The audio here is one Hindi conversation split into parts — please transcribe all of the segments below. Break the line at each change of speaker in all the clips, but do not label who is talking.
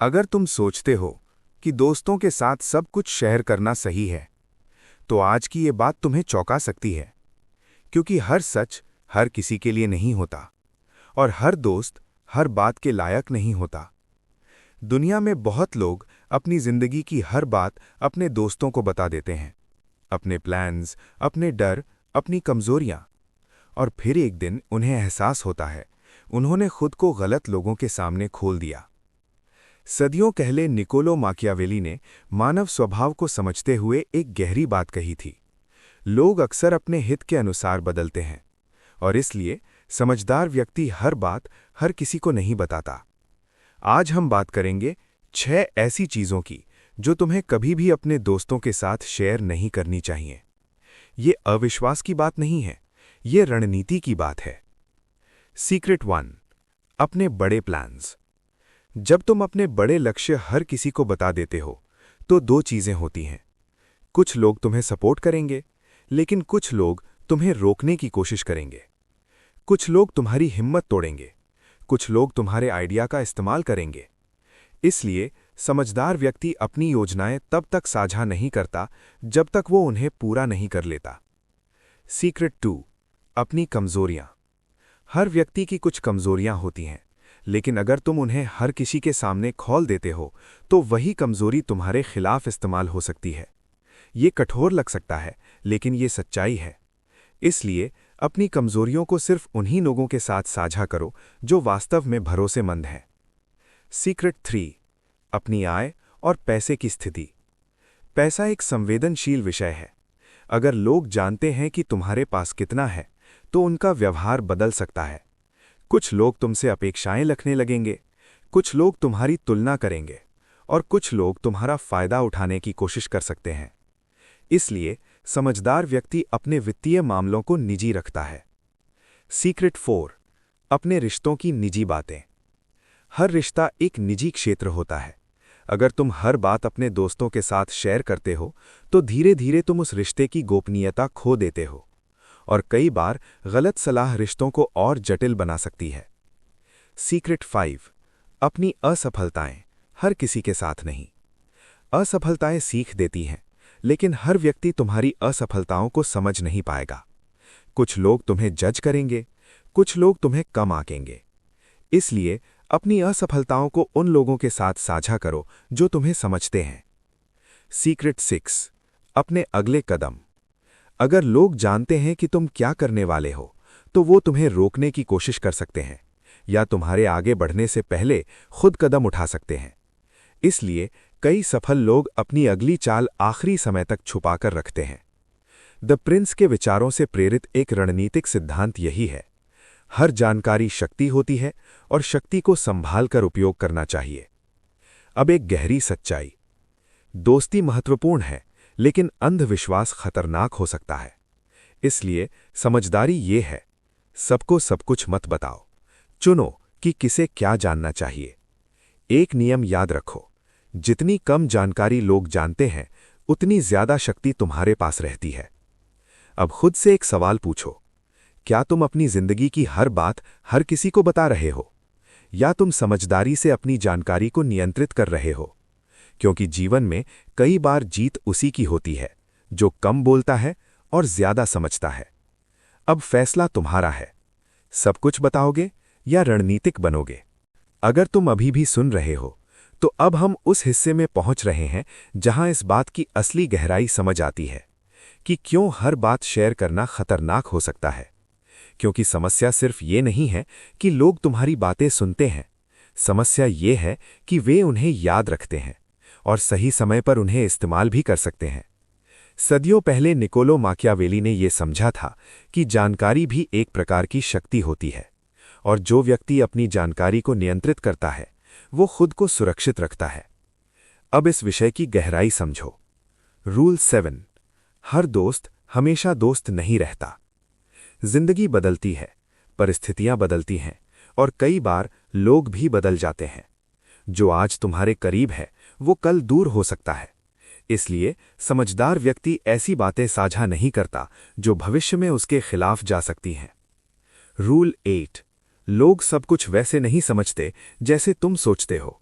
अगर तुम सोचते हो कि दोस्तों के साथ सब कुछ शेयर करना सही है, तो आज की ये बात तुम्हें चौंका सकती है, क्योंकि हर सच हर किसी के लिए नहीं होता और हर दोस्त हर बात के लायक नहीं होता। दुनिया में बहुत लोग अपनी जिंदगी की हर बात अपने दोस्तों को बता देते हैं, अपने प्लान्स, अपने डर, अपनी कमजोरियां, और फिर एक दिन उन्हें एहसास होता है उन्होंने खुद को गलत लोगों के सामने खोल दिया। सदियों पहले निकोलो माकियावेली ने मानव स्वभाव को समझते हुए एक गहरी बात कही थी। लोग अक्सर अपने हित के अनुसार बदलते हैं और इसलिए समझदार व्यक्ति हर बात हर किसी को नहीं बताता। आज हम बात करेंगे 6 ऐसी चीजों की जो तुम्हें कभी भी अपने दोस्तों के साथ शेयर नहीं करनी चाहिए। ये अविश्वास की बात नहीं है, ये रणनीति की बात है। सीक्रेट 1, अपने बड़े प्लान्स। जब तुम अपने बड़े लक्ष्य हर किसी को बता देते हो, तो दो चीजें होती हैं। कुछ लोग तुम्हें सपोर्ट करेंगे, लेकिन कुछ लोग तुम्हें रोकने की कोशिश करेंगे। कुछ लोग तुम्हारी हिम्मत तोड़ेंगे, कुछ लोग तुम्हारे आइडिया का इस्तेमाल करेंगे। इसलिए समझदार व्यक्ति अपनी योजनाएं तब तक साझा नहीं करता जब तक वो उन्हें पूरा नहीं कर लेता। सीक्रेट 2, अपनी कमजोरियां। हर व्यक्ति की कुछ कमजोरियां होती हैं, लेकिन अगर तुम उन्हें हर किसी के सामने खोल देते हो तो वही कमजोरी तुम्हारे खिलाफ इस्तेमाल हो सकती है। ये कठोर लग सकता है, लेकिन ये सच्चाई है। इसलिए अपनी कमजोरियों को सिर्फ उन्हीं लोगों के साथ साझा करो जो वास्तव में भरोसेमंद हैं। सीक्रेट 3, अपनी आय और पैसे की स्थिति। पैसा एक संवेदनशील विषय है। अगर लोग जानते हैं कि तुम्हारे पास कितना है, तो उनका व्यवहार बदल सकता है। कुछ लोग तुमसे अपेक्षाएं रखने लगेंगे, कुछ लोग तुम्हारी तुलना करेंगे और कुछ लोग तुम्हारा फायदा उठाने की कोशिश कर सकते हैं। इसलिए समझदार व्यक्ति अपने वित्तीय मामलों को निजी रखता है। सीक्रेट 4, अपने रिश्तों की निजी बातें। हर रिश्ता एक निजी क्षेत्र होता है। अगर तुम हर बात अपने दोस्तों के साथ शेयर करते हो, तो धीरे धीरे तुम उस रिश्ते की गोपनीयता खो देते हो और कई बार गलत सलाह रिश्तों को और जटिल बना सकती है। सीक्रेट 5, अपनी असफलताएं हर किसी के साथ नहीं। असफलताएं सीख देती हैं, लेकिन हर व्यक्ति तुम्हारी असफलताओं को समझ नहीं पाएगा। कुछ लोग तुम्हें जज करेंगे, कुछ लोग तुम्हें कम आंकेंगे। इसलिए अपनी असफलताओं को उन लोगों के साथ साझा करो जो तुम्हें समझते हैं। सीक्रेट 6, अपने अगले कदम। अगर लोग जानते हैं कि तुम क्या करने वाले हो, तो वो तुम्हें रोकने की कोशिश कर सकते हैं या तुम्हारे आगे बढ़ने से पहले खुद कदम उठा सकते हैं। इसलिए कई सफल लोग अपनी अगली चाल आखिरी समय तक छुपाकर रखते हैं। द प्रिंस के विचारों से प्रेरित एक रणनीतिक सिद्धांत यही है: हर जानकारी शक्ति होती है और शक्ति को संभाल कर उपयोग करना चाहिए। अब एक गहरी सच्चाई। दोस्ती महत्वपूर्ण है, लेकिन अंधविश्वास खतरनाक हो सकता है। इसलिए समझदारी ये है, सबको सब कुछ मत बताओ। चुनो कि किसे क्या जानना चाहिए। एक नियम याद रखो, जितनी कम जानकारी लोग जानते हैं, उतनी ज्यादा शक्ति तुम्हारे पास रहती है। अब खुद से एक सवाल पूछो, क्या तुम अपनी जिंदगी की हर बात हर किसी को बता रहे हो, या तुम समझदारी से अपनी जानकारी को नियंत्रित कर रहे हो? क्योंकि जीवन में कई बार जीत उसी की होती है जो कम बोलता है और ज्यादा समझता है। अब फैसला तुम्हारा है, सब कुछ बताओगे या रणनीतिक बनोगे? अगर तुम अभी भी सुन रहे हो, तो अब हम उस हिस्से में पहुंच रहे हैं जहां इस बात की असली गहराई समझ आती है कि क्यों हर बात शेयर करना खतरनाक हो सकता है। क्योंकि समस्या सिर्फ ये नहीं है कि लोग तुम्हारी बातें सुनते हैं, समस्या ये है कि वे उन्हें याद रखते हैं और सही समय पर उन्हें इस्तेमाल भी कर सकते हैं। सदियों पहले निकोलो माकियावेली ने यह समझा था कि जानकारी भी एक प्रकार की शक्ति होती है और जो व्यक्ति अपनी जानकारी को नियंत्रित करता है, वो खुद को सुरक्षित रखता है। अब इस विषय की गहराई समझो। रूल 7, हर दोस्त हमेशा दोस्त नहीं रहता। जिंदगी बदलती है, परिस्थितियां बदलती हैं और कई बार लोग भी बदल जाते हैं। जो आज तुम्हारे करीब है, वो कल दूर हो सकता है। इसलिए समझदार व्यक्ति ऐसी बातें साझा नहीं करता जो भविष्य में उसके खिलाफ जा सकती हैं। रूल 8, लोग सब कुछ वैसे नहीं समझते जैसे तुम सोचते हो।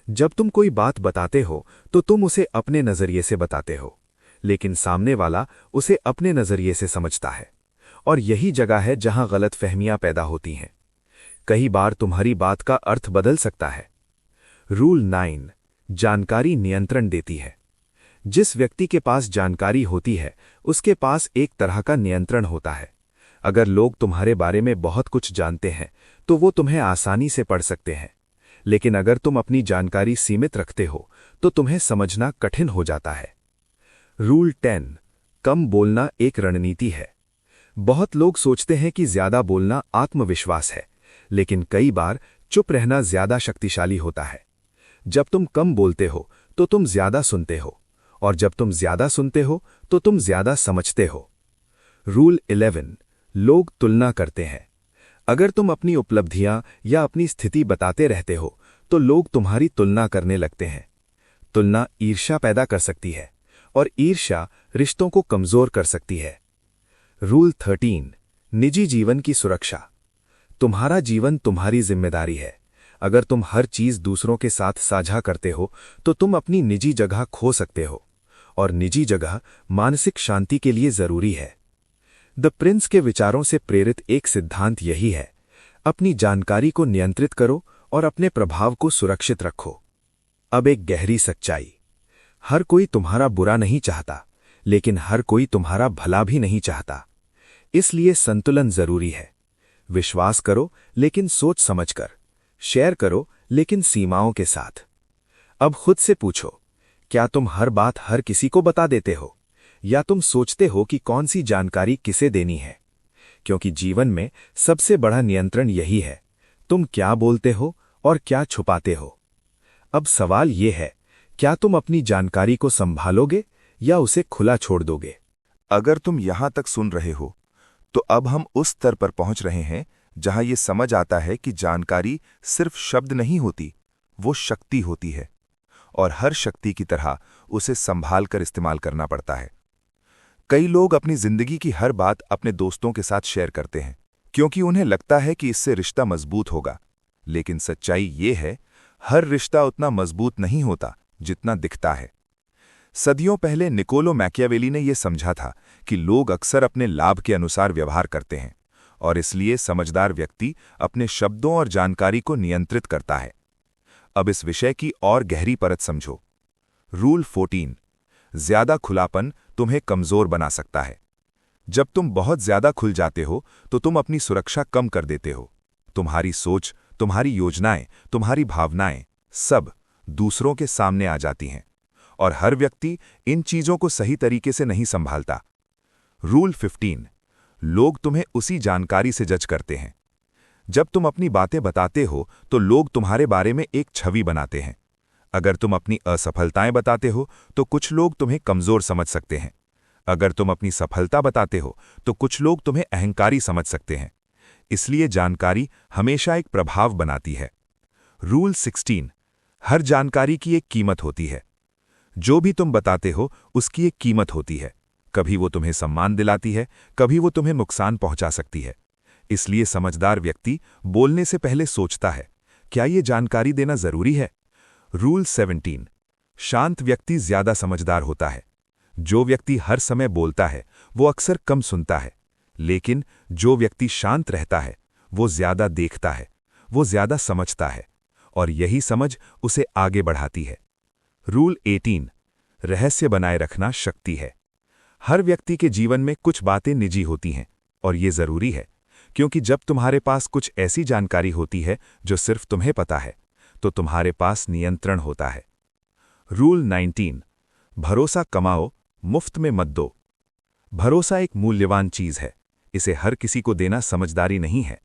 जब तुम कोई बात बताते हो तो तुम उसे अपने नजरिए से बताते हो, लेकिन सामने वाला उसे अपने नजरिए से समझता है। और यही जगह है जहां गलतफहमियां पैदा होती हैं। कई बार तुम्हारी बात का अर्थ बदल सकता है। रूल 9, जानकारी नियंत्रण देती है। जिस व्यक्ति के पास जानकारी होती है उसके पास एक तरह का नियंत्रण होता है। अगर लोग तुम्हारे बारे में बहुत कुछ जानते हैं तो वो तुम्हें आसानी से पढ़ सकते हैं, लेकिन अगर तुम अपनी जानकारी सीमित रखते हो तो तुम्हें समझना कठिन हो जाता है। रूल 10, कम बोलना एक रणनीति है। बहुत लोग सोचते हैं कि ज्यादा बोलना आत्मविश्वास है, लेकिन कई बार चुप रहना ज्यादा शक्तिशाली होता है। जब तुम कम बोलते हो तो तुम ज्यादा सुनते हो, और जब तुम ज्यादा सुनते हो तो तुम ज्यादा समझते हो। रूल 11, लोग तुलना करते हैं। अगर तुम अपनी उपलब्धियां या अपनी स्थिति बताते रहते हो तो लोग तुम्हारी तुलना करने लगते हैं। तुलना ईर्ष्या पैदा कर सकती है, और ईर्ष्या रिश्तों को कमजोर कर सकती है। रूल 13, निजी जीवन की सुरक्षा। तुम्हारा जीवन तुम्हारी जिम्मेदारी है। अगर तुम हर चीज दूसरों के साथ साझा करते हो तो तुम अपनी निजी जगह खो सकते हो, और निजी जगह मानसिक शांति के लिए जरूरी है। द प्रिंस के विचारों से प्रेरित एक सिद्धांत यही है: अपनी जानकारी को नियंत्रित करो और अपने प्रभाव को सुरक्षित रखो। अब एक गहरी सच्चाई: हर कोई तुम्हारा बुरा नहीं चाहता, लेकिन हर कोई तुम्हारा भला भी नहीं चाहता। इसलिए संतुलन जरूरी है। विश्वास करो लेकिन सोच समझकर, शेयर करो लेकिन सीमाओं के साथ। अब खुद से पूछो, क्या तुम हर बात हर किसी को बता देते हो, या तुम सोचते हो कि कौन सी जानकारी किसे देनी है? क्योंकि जीवन में सबसे बड़ा नियंत्रण यही है, तुम क्या बोलते हो और क्या छुपाते हो। अब सवाल यह है, क्या तुम अपनी जानकारी को संभालोगे या उसे खुला छोड़ दोगे?
अगर तुम यहां तक सुन रहे हो तो अब हम उस स्तर पर पहुंच रहे हैं जहां यह समझ आता है कि जानकारी सिर्फ शब्द नहीं होती, वो शक्ति होती है, और हर शक्ति की तरह उसे संभाल कर इस्तेमाल करना पड़ता है। कई लोग अपनी जिंदगी की हर बात अपने दोस्तों के साथ शेयर करते हैं क्योंकि उन्हें लगता है कि इससे रिश्ता मजबूत होगा, लेकिन सच्चाई ये है, हर रिश्ता उतना मजबूत नहीं होता जितना दिखता है। सदियों पहले निकोलो मैकियावेली ने यह समझा था कि लोग अक्सर अपने लाभ के अनुसार व्यवहार करते हैं, और इसलिए समझदार व्यक्ति अपने शब्दों और जानकारी को नियंत्रित करता है। अब इस विषय की और गहरी परत समझो। रूल 14, ज्यादा खुलापन तुम्हें कमजोर बना सकता है। जब तुम बहुत ज्यादा खुल जाते हो तो तुम अपनी सुरक्षा कम कर देते हो। तुम्हारी सोच, तुम्हारी योजनाएं, तुम्हारी भावनाएं सब दूसरों के सामने आ जाती हैं, और हर व्यक्ति इन चीजों को सही तरीके से नहीं संभालता। रूल 15, लोग तुम्हें उसी जानकारी से जज करते हैं। जब तुम अपनी बातें बताते हो तो लोग तुम्हारे बारे में एक छवि बनाते हैं। अगर तुम अपनी असफलताएं बताते हो तो कुछ लोग तुम्हें कमजोर समझ सकते हैं। अगर तुम अपनी सफलता बताते हो तो कुछ लोग तुम्हें अहंकारी समझ सकते हैं। इसलिए जानकारी हमेशा एक प्रभाव बनाती है। रूल 16, हर जानकारी की एक कीमत होती है। जो भी तुम बताते हो उसकी एक कीमत होती है। कभी वो तुम्हें सम्मान दिलाती है, कभी वो तुम्हें नुकसान पहुंचा सकती है। इसलिए समझदार व्यक्ति बोलने से पहले सोचता है, क्या ये जानकारी देना जरूरी है? रूल 17, शांत व्यक्ति ज्यादा समझदार होता है। जो व्यक्ति हर समय बोलता है वो अक्सर कम सुनता है, लेकिन जो व्यक्ति शांत रहता है वो ज्यादा देखता है, वो ज्यादा समझता है, और यही समझ उसे आगे बढ़ाती है। रूल 18, रहस्य बनाए रखना शक्ति है। हर व्यक्ति के जीवन में कुछ बातें निजी होती हैं, और ये जरूरी है, क्योंकि जब तुम्हारे पास कुछ ऐसी जानकारी होती है जो सिर्फ तुम्हें पता है, तो तुम्हारे पास नियंत्रण होता है। रूल 19, भरोसा कमाओ, मुफ्त में मत दो। भरोसा एक मूल्यवान चीज है, इसे हर किसी को देना समझदारी नहीं है।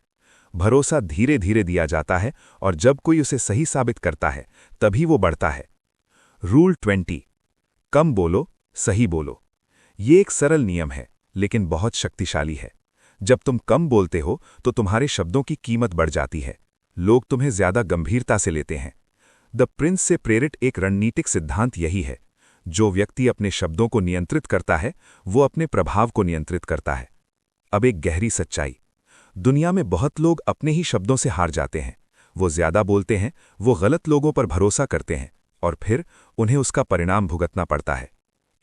भरोसा धीरे धीरे दिया जाता है, और जब कोई उसे सही साबित करता है तभी वो बढ़ता है। रूल 20, कम बोलो, सही बोलो। ये एक सरल नियम है, लेकिन बहुत शक्तिशाली है। जब तुम कम बोलते हो तो तुम्हारे शब्दों की कीमत बढ़ जाती है। लोग तुम्हें ज्यादा गंभीरता से लेते हैं। द प्रिंस से प्रेरित एक रणनीतिक सिद्धांत यही है: जो व्यक्ति अपने शब्दों को नियंत्रित करता है वो अपने प्रभाव को नियंत्रित करता है। अब एक गहरी सच्चाई: दुनिया में बहुत लोग अपने ही शब्दों से हार जाते हैं। वो ज्यादा बोलते हैं, वो गलत लोगों पर भरोसा करते हैं और फिर उन्हें उसका परिणाम भुगतना पड़ता है।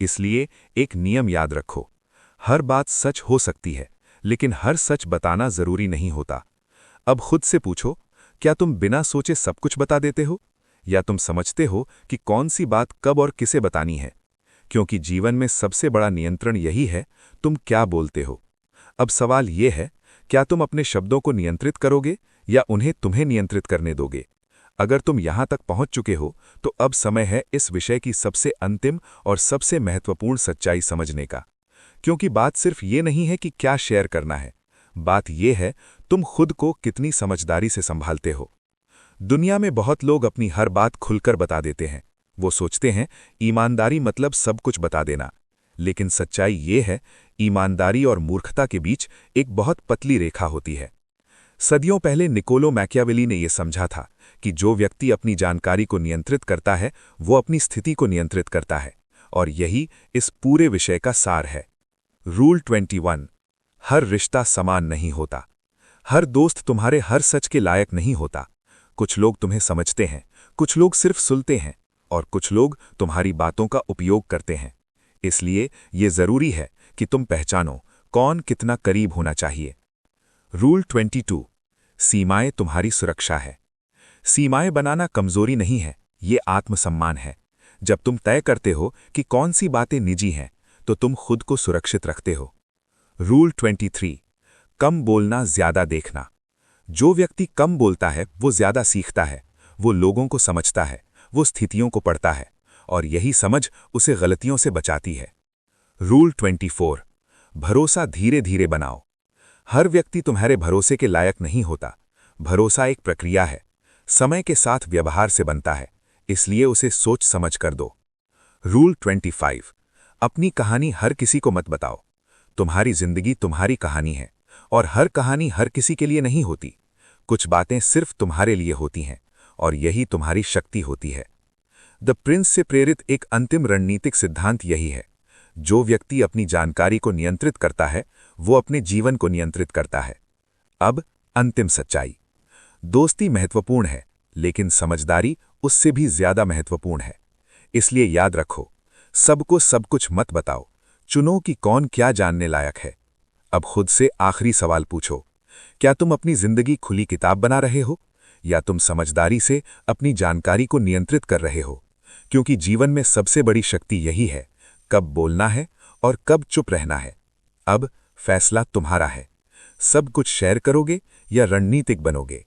इसलिए एक नियम याद रखो, हर बात सच हो सकती है, लेकिन हर सच बताना जरूरी नहीं होता। अब खुद से पूछो, क्या तुम बिना सोचे सब कुछ बता देते हो, या तुम समझते हो कि कौन सी बात कब और किसे बतानी है? क्योंकि जीवन में सबसे बड़ा नियंत्रण यही है, तुम क्या बोलते हो। अब सवाल ये है, क्या तुम अपने शब्दों को नियंत्रित करोगे या उन्हें तुम्हें नियंत्रित करने दोगे? अगर तुम यहां तक पहुंच चुके हो तो अब समय है इस विषय की सबसे अंतिम और सबसे महत्वपूर्ण सच्चाई समझने का। क्योंकि बात सिर्फ ये नहीं है कि क्या शेयर करना है, बात यह है तुम खुद को कितनी समझदारी से संभालते हो। दुनिया में बहुत लोग अपनी हर बात खुलकर बता देते हैं। वो सोचते हैं ईमानदारी मतलब सब कुछ बता देना, लेकिन सच्चाई ये है, ईमानदारी और मूर्खता के बीच एक बहुत पतली रेखा होती है। सदियों पहले निकोलो मैकियावेली ने यह समझा था कि जो व्यक्ति अपनी जानकारी को नियंत्रित करता है वो अपनी स्थिति को नियंत्रित करता है, और यही इस पूरे विषय का सार है। रूल 21। हर रिश्ता समान नहीं होता। हर दोस्त तुम्हारे हर सच के लायक नहीं होता। कुछ लोग तुम्हें समझते हैं, कुछ लोग सिर्फ सुनते हैं, और कुछ लोग तुम्हारी बातों का उपयोग करते हैं। इसलिए ये जरूरी है कि तुम पहचानो कौन कितना करीब होना चाहिए। रूल 22। सीमाएं तुम्हारी सुरक्षा है। सीमाएं बनाना कमजोरी नहीं है, ये आत्मसम्मान है। जब तुम तय करते हो कि कौन सी बातें निजी हैं, तो तुम खुद को सुरक्षित रखते हो। रूल 23। कम बोलना, ज्यादा देखना। जो व्यक्ति कम बोलता है वो ज्यादा सीखता है, वो लोगों को समझता है, वो स्थितियों को पढ़ता है, और यही समझ उसे गलतियों से बचाती है। रूल 24। भरोसा धीरे धीरे बनाओ। हर व्यक्ति तुम्हारे भरोसे के लायक नहीं होता। भरोसा एक प्रक्रिया है, समय के साथ व्यवहार से बनता है, इसलिए उसे सोच समझ कर दो। रूल 25। अपनी कहानी हर किसी को मत बताओ। तुम्हारी जिंदगी तुम्हारी कहानी है, और हर कहानी हर किसी के लिए नहीं होती। कुछ बातें सिर्फ तुम्हारे लिए होती हैं, और यही तुम्हारी शक्ति होती है। द प्रिंस से प्रेरित एक अंतिम रणनीतिक सिद्धांत यही है, जो व्यक्ति अपनी जानकारी को नियंत्रित करता है वो अपने जीवन को नियंत्रित करता है। अब अंतिम सच्चाई। दोस्ती महत्वपूर्ण है, लेकिन समझदारी उससे भी ज्यादा महत्वपूर्ण है। इसलिए याद रखो, सबको सब कुछ मत बताओ। चुनो कि कौन क्या जानने लायक है। अब खुद से आखिरी सवाल पूछो, क्या तुम अपनी जिंदगी खुली किताब बना रहे हो, या तुम समझदारी से अपनी जानकारी को नियंत्रित कर रहे हो? क्योंकि जीवन में सबसे बड़ी शक्ति यही है, कब बोलना है और कब चुप रहना है। अब फैसला तुम्हारा है। सब कुछ शेयर करोगे या रणनीतिक बनोगे?